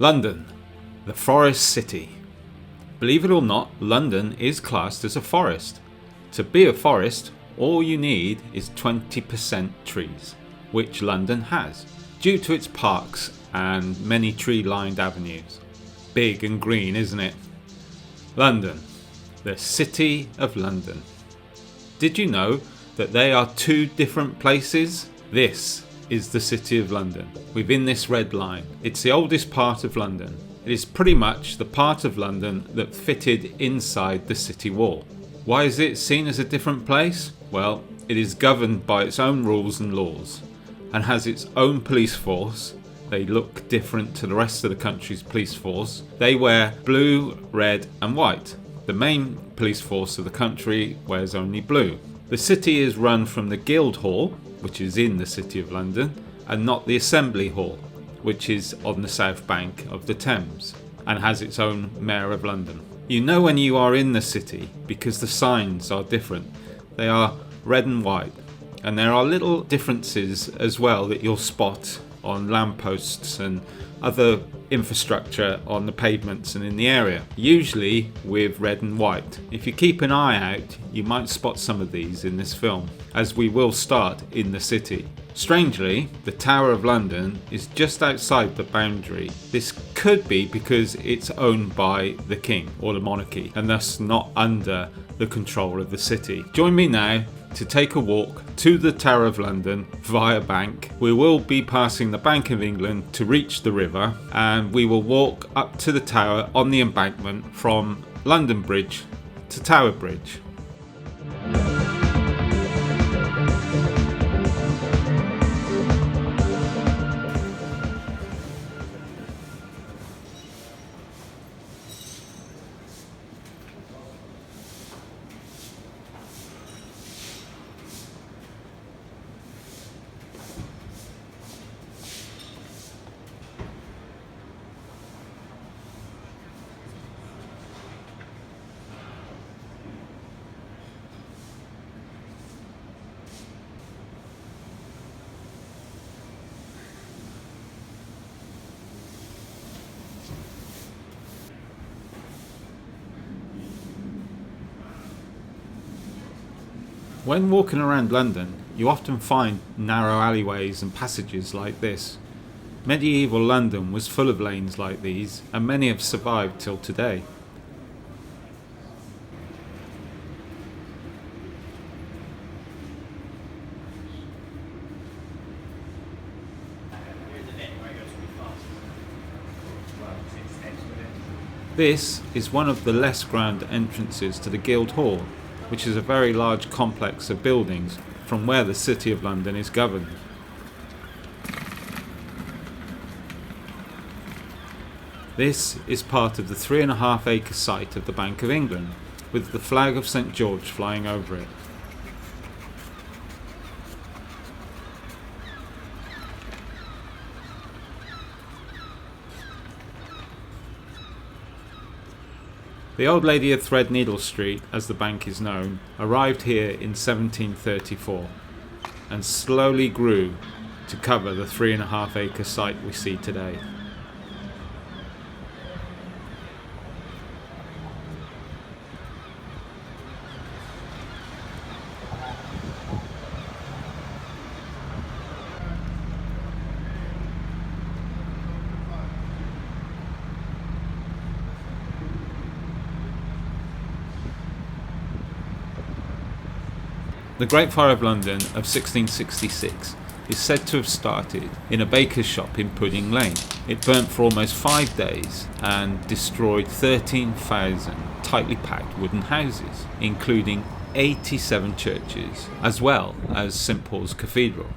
London, the forest city. Believe it or not, London is classed as a forest. To be a forest, all you need is 20% trees, which London has, due to its parks and many tree-lined avenues. Big and green, isn't it? London, the city of London. Did you know that they are two different places? This is the City of London, within this red line. It's the oldest part of London. It is pretty much the part of London that fitted inside the city wall. Why is it seen as a different place? Well, it is governed by its own rules and laws, and has its own police force. They look different to the rest of the country's police force. They wear blue, red and white. The main police force of the country wears only blue. The city is run from the Guildhall, which is in the City of London, and not the Assembly Hall, which is on the south bank of the Thames, and has its own Mayor of London. You know when you are in the city because the signs are different. They are red and white, and there are little differences as well that you'll spot on lampposts and other infrastructure on the pavements and in the area, usually with red and white. If you keep an eye out, you might spot some of these in this film, as we will start in the city. Strangely, the Tower of London is just outside the boundary. This could be because it's owned by the King or the monarchy, and thus not under the control of the city. Join me now to take a walk to the Tower of London via bank. We will be passing the Bank of England to reach the river, and we will walk up to the tower on the embankment from London Bridge to Tower Bridge. When walking around London, you often find narrow alleyways and passages like this. Medieval London was full of lanes like these, and many have survived till today. This is one of the less grand entrances to the Guildhall, which is a very large complex of buildings from where the City of London is governed. This is part of the 3.5 acre site of the Bank of England, with the flag of St George flying over it. The Old Lady of Threadneedle Street, as the bank is known, arrived here in 1734 and slowly grew to cover the 3.5 acre site we see today. The Great Fire of London of 1666 is said to have started in a baker's shop in Pudding Lane. It burnt for almost 5 days and destroyed 13,000 tightly packed wooden houses, including 87 churches, as well as St Paul's Cathedral.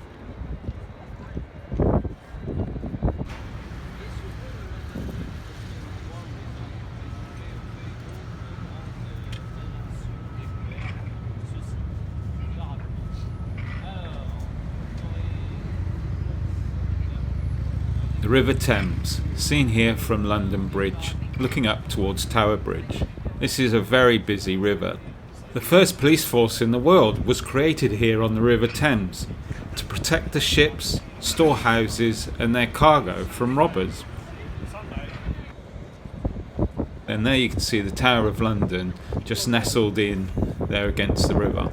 The River Thames, seen here from London Bridge, looking up towards Tower Bridge. This is a very busy river. The first police force in the world was created here on the River Thames to protect the ships, storehouses and their cargo from robbers. and there you can see the Tower of London just nestled in there against the river.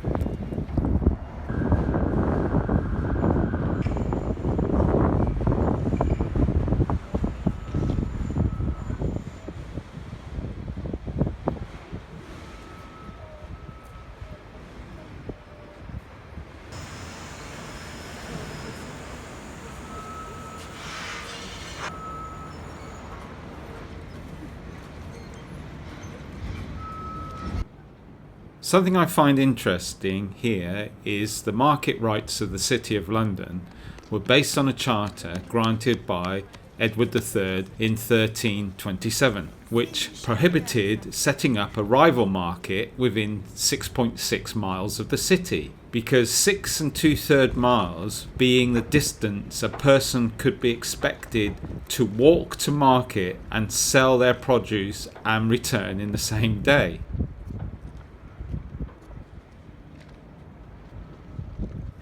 Something I find interesting here is the market rights of the City of London were based on a charter granted by Edward III in 1327, which prohibited setting up a rival market within 6.6 miles of the city, because 6 2/3 miles being the distance a person could be expected to walk to market and sell their produce and return in the same day.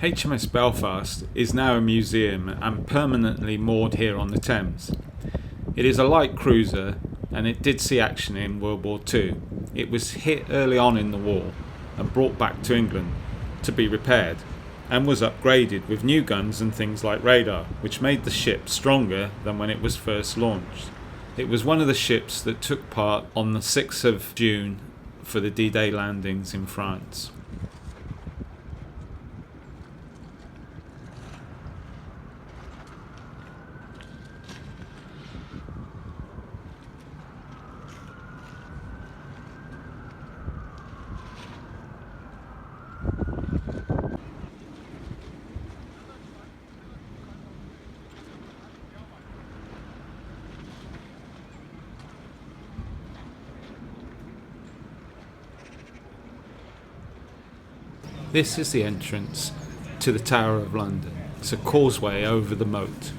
HMS Belfast is now a museum and permanently moored here on the Thames. It is a light cruiser and it did see action in World War II. It was hit early on in the war and brought back to England to be repaired, and was upgraded with new guns and things like radar, which made the ship stronger than when it was first launched. It was one of the ships that took part on the 6th of June for the D-Day landings in France. This is the entrance to the Tower of London. It's a causeway over the moat.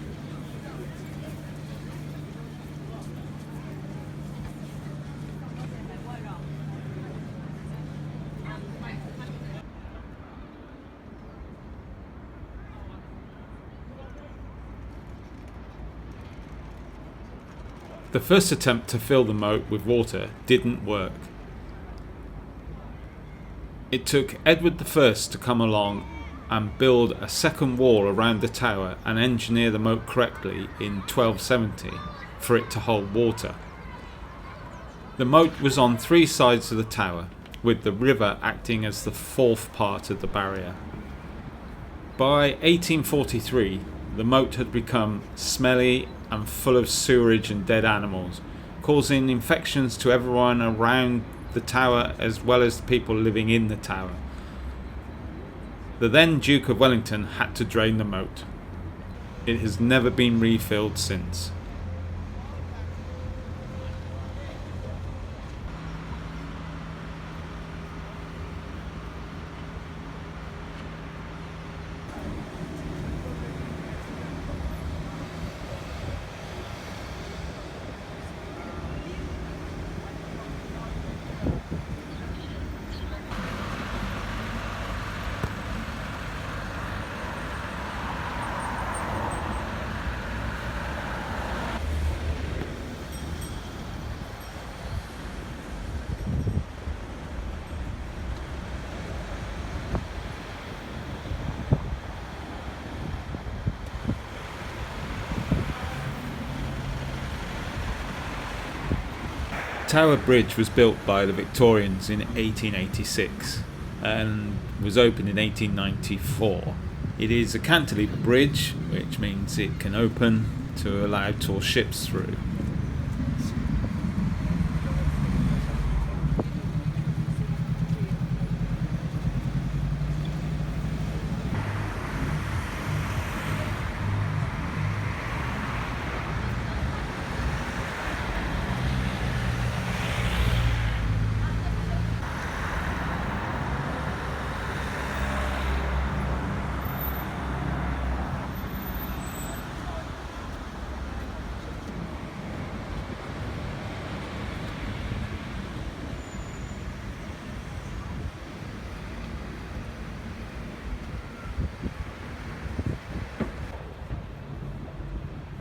The first attempt to fill the moat with water didn't work. It took Edward I to come along and build a second wall around the tower and engineer the moat correctly in 1270 for it to hold water. The moat was on 3 sides of the tower, with the river acting as the 4th part of the barrier. By 1843, the moat had become smelly and full of sewerage and dead animals, causing infections to everyone around the tower as well as the people living in the tower. The then Duke of Wellington had to drain the moat. It has never been refilled since. Tower Bridge was built by the Victorians in 1886 and was opened in 1894. It is a cantilever bridge, which means it can open to allow tall ships through.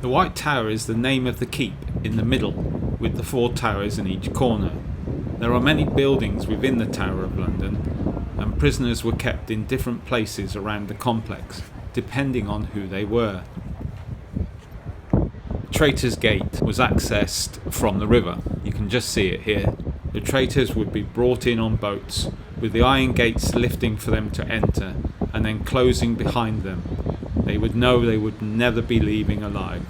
The White Tower is the name of the keep in the middle. with the 4 towers in each corner. There are many buildings within the Tower of London, and prisoners were kept in different places around the complex, depending on who they were. Traitors' Gate was accessed from the river. You can just see it here. The traitors would be brought in on boats, with the iron gates lifting for them to enter, and then closing behind them. They would know they would never be leaving alive.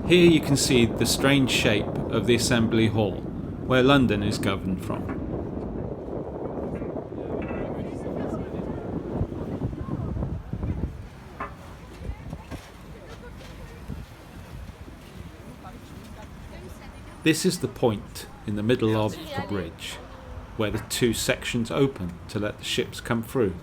Here you can see the strange shape of the Assembly Hall, where London is governed from. This is the point in the middle of the bridge, where the 2 sections open to let the ships come through.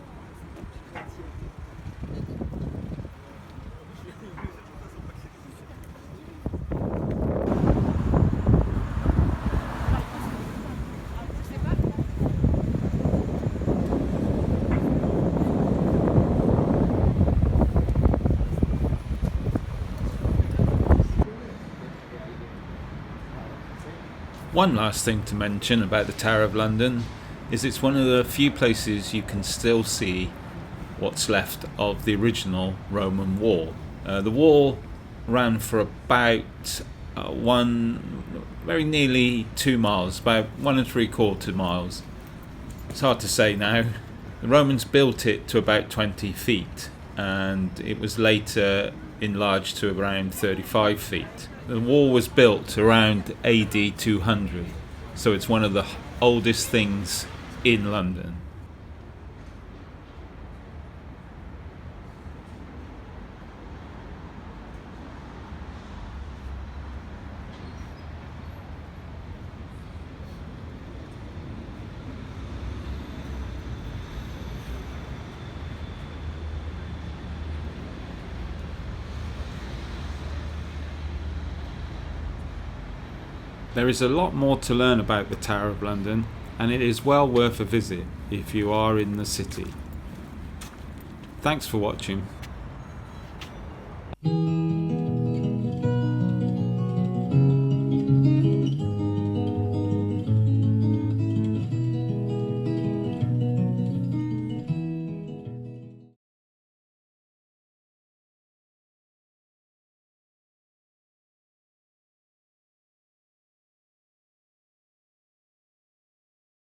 One last thing to mention about the Tower of London is it's one of the few places you can still see what's left of the original Roman wall. The wall ran for about very nearly 2 miles, about 1 3/4 miles. It's hard to say now. The Romans built it to about 20 feet, and it was later enlarged to around 35 feet. The wall was built around AD 200, so it's one of the oldest things in London. There is a lot more to learn about the Tower of London, and it is well worth a visit if you are in the city. Thanks for watching.